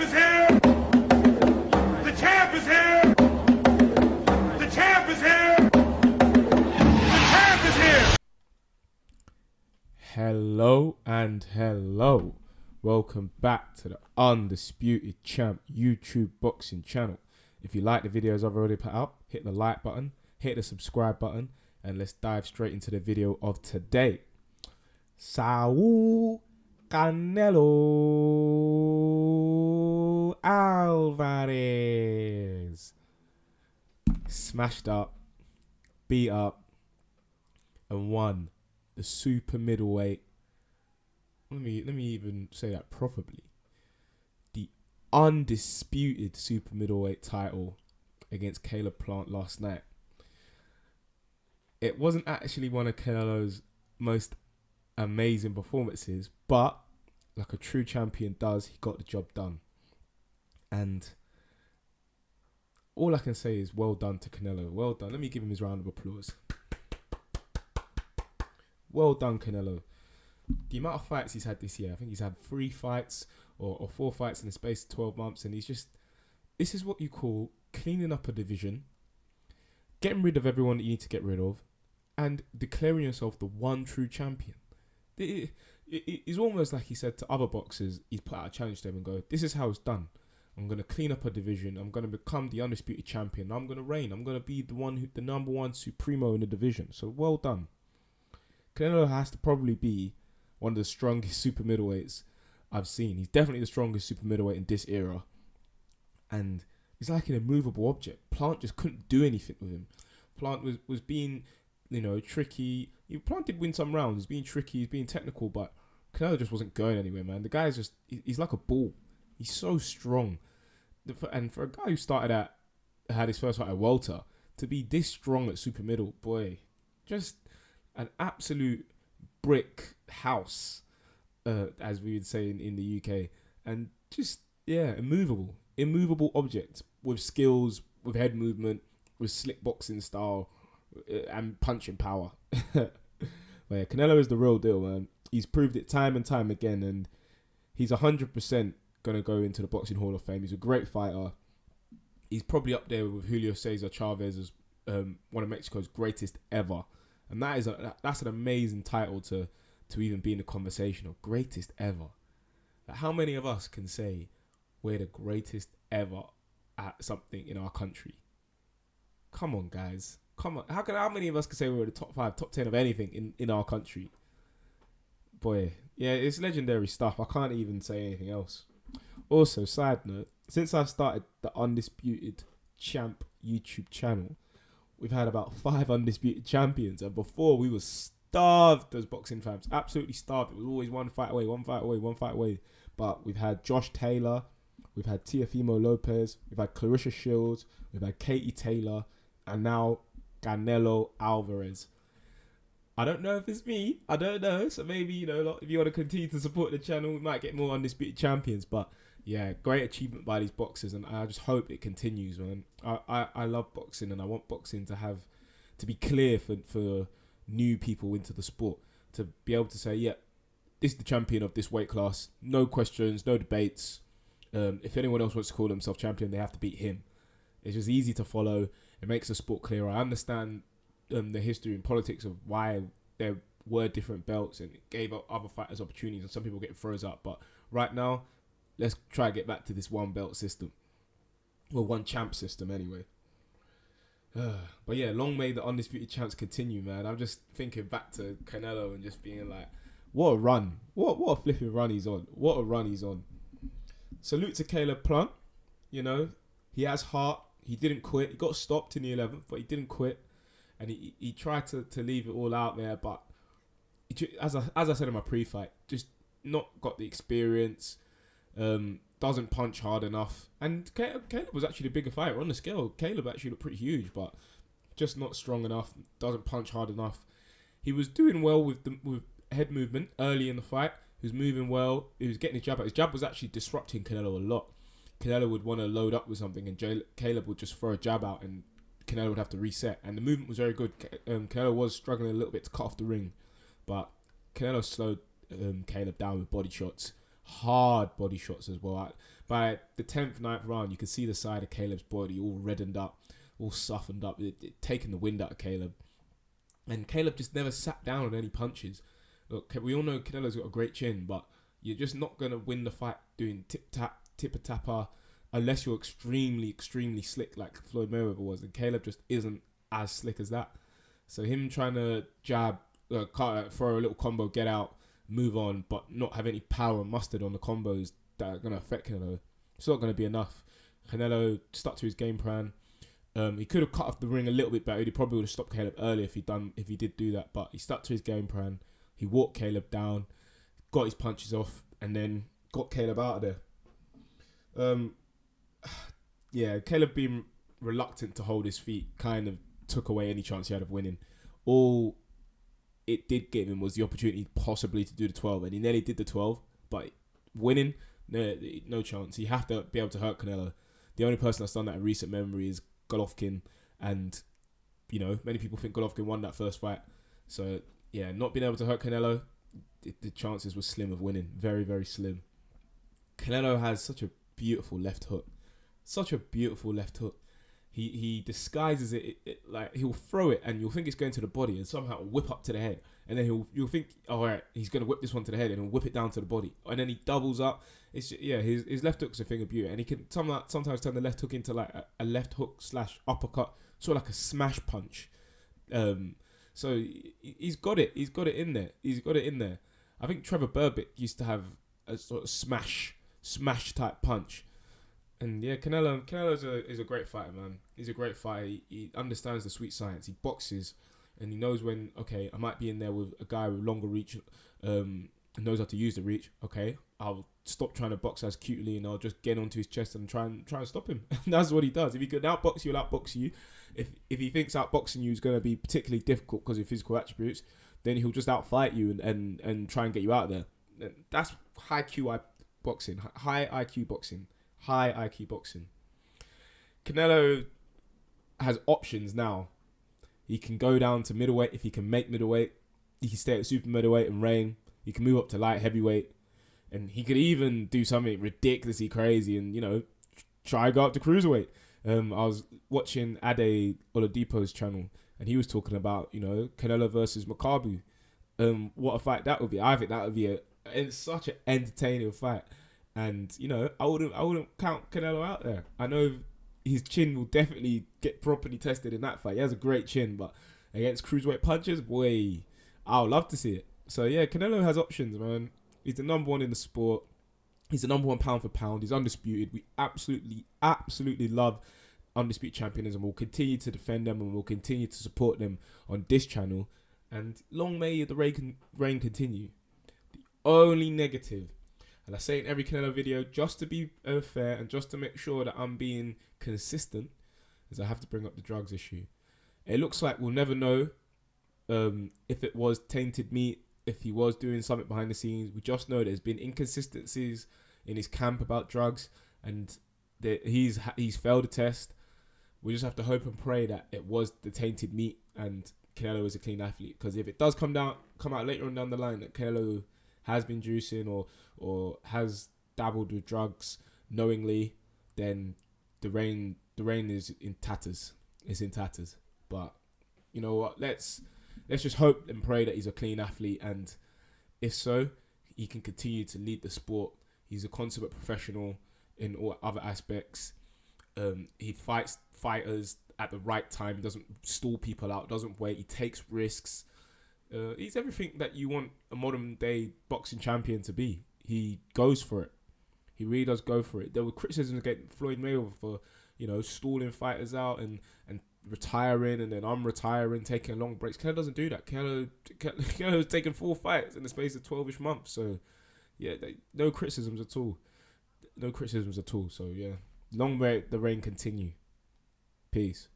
is here! The champ is here! The champ is here! The champ is here! Hello and hello. Welcome back to the Undisputed Champ YouTube boxing channel. If you like the videos I've already put out, hit the like button, hit the subscribe button, and let's dive straight into the video of today. Saul Canelo Alvarez smashed up, beat up, and won the super middleweight. Let me even say that properly. The undisputed super middleweight title against Caleb Plant last night. It wasn't actually one of Canelo's most amazing performances, but like a true champion does, he got the job done. And all I can say is well done to Canelo. Well done. Let me give him his round of applause. Well done, Canelo. The amount of fights he's had this year, I think he's had 3 fights or 4 fights in the space of 12 months. And this is what you call cleaning up a division, getting rid of everyone that you need to get rid of, and declaring yourself the one true champion. It's almost like he said to other boxers, he's put out a challenge to them and go, this is how it's done. I'm going to clean up a division. I'm going to become the undisputed champion. I'm going to reign. I'm going to be the number one supremo in the division. So well done. Canelo has to probably be one of the strongest super middleweights I've seen. He's definitely the strongest super middleweight in this era. And he's like an immovable object. Plant just couldn't do anything with him. Plant was being, tricky. Plant did win some rounds. He's being tricky. He's being technical. But Canelo just wasn't going anywhere, man. The guy's just, he's like a bull. He's so strong. And for a guy who had his first fight at welter, to be this strong at super middle, boy, just an absolute brick house, as we would say in the UK. And just, immovable object with skills, with head movement, with slick boxing style, and punching power. But yeah, Canelo is the real deal, man. He's proved it time and time again, and he's 100% going to go into the Boxing Hall of Fame. He's a great fighter. He's probably up there with Julio Cesar Chavez as one of Mexico's greatest ever. And that's an amazing title to even be in the conversation of greatest ever. Like, how many of us can say we're the greatest ever at something in our country? Come on, guys. Come on. How many of us can say we're the top 5, top 10 of anything in our country? Boy, yeah, it's legendary stuff. I can't even say anything else. Also, side note, since I've started the Undisputed Champ YouTube channel, we've had about 5 undisputed champions, and before we were starved as boxing fans, absolutely starved. It was always one fight away. But we've had Josh Taylor, we've had Teofimo Lopez, we've had Clarissa Shields, we've had Katie Taylor, and now Canelo Alvarez. I don't know if it's me. I don't know. So maybe, if you want to continue to support the channel, we might get more undisputed champions. But yeah, great achievement by these boxers, and I just hope it continues, man. I love boxing, and I want boxing to be clear for new people into the sport, to be able to say, yeah, this is the champion of this weight class. No questions, no debates. If anyone else wants to call themselves champion, they have to beat him. It's just easy to follow. It makes the sport clearer. I understand the history and politics of why there were different belts, and it gave other fighters opportunities, and some people get froze up. But right now, let's try to get back to this one belt system. Well, one champ system anyway. But yeah, long may the undisputed champs continue, man. I'm just thinking back to Canelo and just being like, what a run. What a flipping run he's on. What a run he's on. Salute to Caleb Plant. He has heart. He didn't quit. He got stopped in the 11th, but he didn't quit. And he tried to leave it all out there, but as I said in my pre-fight, just not got the experience, doesn't punch hard enough. And Caleb was actually the bigger fighter on the scale. Caleb actually looked pretty huge, but just not strong enough, doesn't punch hard enough. He was doing well with head movement early in the fight. He was moving well. He was getting his jab out. His jab was actually disrupting Canelo a lot. Canelo would want to load up with something, and Caleb would just throw a jab out, and Canelo would have to reset. And the movement was very good. Canelo was struggling a little bit to cut off the ring, but Canelo slowed Caleb down with body shots, hard body shots as well. by the 10th, 9th round, you could see the side of Caleb's body all reddened up, all softened up, it taking the wind out of Caleb. And Caleb just never sat down on any punches. Look, we all know Canelo's got a great chin, but you're just not going to win the fight doing tipper-tapper unless you're extremely, extremely slick like Floyd Mayweather was. And Caleb just isn't as slick as that. So him trying to jab, throw a little combo, get out, move on, but not have any power and mustard on the combos that are going to affect Canelo, it's not going to be enough. Canelo stuck to his game plan. He could have cut off the ring a little bit better. He probably would have stopped Caleb earlier if he did do that. But he stuck to his game plan. He walked Caleb down, got his punches off, and then got Caleb out of there. Caleb being reluctant to hold his feet kind of took away any chance he had of winning. All it did give him was the opportunity possibly to do the 12, and he nearly did the 12. But winning, no chance. You have to be able to hurt Canelo. The only person that's done that in recent memory is Golovkin, and many people think Golovkin won that first fight. So not being able to hurt Canelo, the chances were slim of winning, very, very slim. Canelo has such a beautiful left hook, He disguises it, like he'll throw it and you'll think it's going to the body and somehow it'll whip up to the head, and then you'll think, all right, he's going to whip this one to the head, and he'll whip it down to the body, and then he doubles up. It's just, his left hook's a thing of beauty, and he can sometimes turn the left hook into like a left hook / uppercut, sort of like a smash punch. So he's got it in there. I think Trevor Berbick used to have a sort of smash type punch. And Canelo is a great fighter, man. He's a great fighter. He understands the sweet science. He boxes, and he knows when, okay, I might be in there with a guy with longer reach, knows how to use the reach. Okay, I'll stop trying to box as cutely, and I'll just get onto his chest and try and stop him. And that's what he does. If he could outbox you, he'll outbox you. If he thinks outboxing you is going to be particularly difficult because of physical attributes, then he'll just outfight you and try and get you out of there. And that's high IQ boxing. Canelo has options now. He can go down to middleweight if he can make middleweight. He can stay at super middleweight and reign. He can move up to light heavyweight. And he could even do something ridiculously crazy and, try to go up to cruiserweight. I was watching Ade Oladipo's channel, and he was talking about, Canelo versus Makabu. What a fight that would be. I think that would be it's such an entertaining fight. And, I wouldn't count Canelo out there. I know his chin will definitely get properly tested in that fight. He has a great chin, but against cruiserweight punchers, boy, I would love to see it. So, Canelo has options, man. He's the number one in the sport. He's the number one pound for pound. He's undisputed. We absolutely love Undisputed Champions, and we'll continue to defend them, and we'll continue to support them on this channel. And long may the reign continue. The only negative, and I say in every Canelo video, just to be fair and just to make sure that I'm being consistent, is I have to bring up the drugs issue. It looks like we'll never know if it was tainted meat, if he was doing something behind the scenes. We just know there's been inconsistencies in his camp about drugs, and that he's failed a test. We just have to hope and pray that it was the tainted meat and Canelo is a clean athlete. Because if it does come out later on down the line that Canelo has been juicing or has dabbled with drugs knowingly, then the reign is in tatters. It's in tatters. But you know what? Let's just hope and pray that he's a clean athlete, and if so, he can continue to lead the sport. He's a consummate professional in all other aspects. He fights fighters at the right time. He doesn't stall people out, doesn't wait. He takes risks. He's everything that you want a modern day boxing champion to be. He goes for it. He really does go for it. There were criticisms against Floyd Mayweather for, stalling fighters out and retiring, and then I'm retiring, taking long breaks. Canelo doesn't do that. Canelo's taken 4 fights in the space of 12-ish months. So, no criticisms at all. So, long may the reign continue. Peace.